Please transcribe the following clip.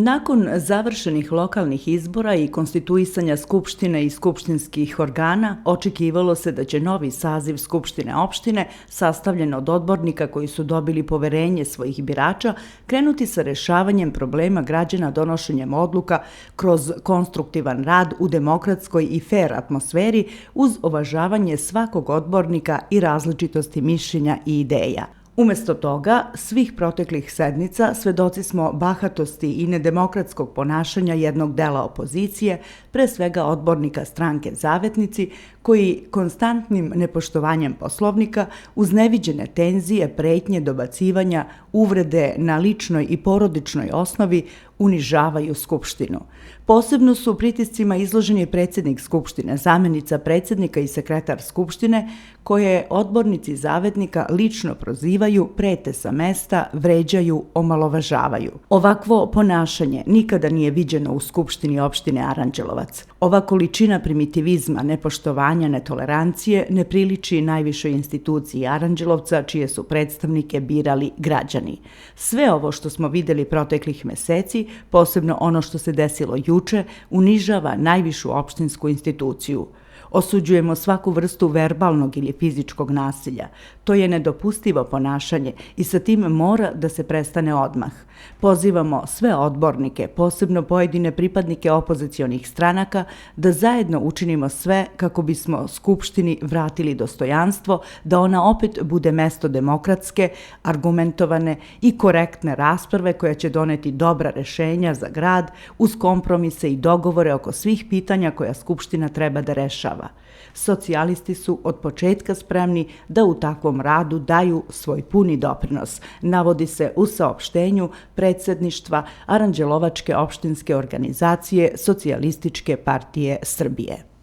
Nakon završenih lokalnih izbora i konstituisanja Skupštine i skupštinskih organa, očekivalo se da će novi saziv Skupštine opštine, sastavljen od odbornika koji su dobili poverenje svojih birača, krenuti sa rešavanjem problema građana donošenjem odluka kroz konstruktivan rad u demokratskoj i fer atmosferi uz uvažavanje svakog odbornika i različitosti mišljenja i ideja. Umesto toga, svih proteklih sednica svedoci smo bahatosti i nedemokratskog ponašanja jednog dela opozicije, pre svega odbornika stranke Zavetnici, koji konstantnim nepoštovanjem Poslovnika, uz neviđene tenzije, pretnje, dobacivanja, uvrede na ličnoj i porodičnoj osnovi, unižavaju Skupštinu. Posebno su pritiscima izloženi predsjednik Skupštine, zamenica predsjednika i sekretar Skupštine, koje odbornici Zavetnika lično prozivaju, prete sa mesta, vređaju, omalovažavaju. Ovakvo ponašanje nikada nije viđeno u Skupštini opštine Aranđelovac. Ova količina primitivizma, nepoštovanja, netolerancije ne priliči najvišoj instituciji Aranđelovca, čije su predstavnike birali građani. Sve ovo što smo videli proteklih meseci, posebno ono što se desilo juče, unižava najvišu opštinsku instituciju. Osuđujemo svaku vrstu verbalnog ili fizičkog nasilja. To je nedopustivo ponašanje i sa tim mora da se prestane odmah. Pozivamo sve odbornike, posebno pojedine pripadnike opozicionih stranaka, da zajedno učinimo sve kako bismo Skupštini vratili dostojanstvo, da ona opet bude mesto demokratske, argumentovane i korektne rasprave koja će doneti dobra rešenja za grad uz kompromise i dogovore oko svih pitanja koja Skupština treba da rešava. Socijalisti su od početka spremni da u takvom radu daju svoj puni doprinos, navodi se u saopštenju predsjedništva Aranđelovačke opštinske organizacije Socijalističke partije Srbije.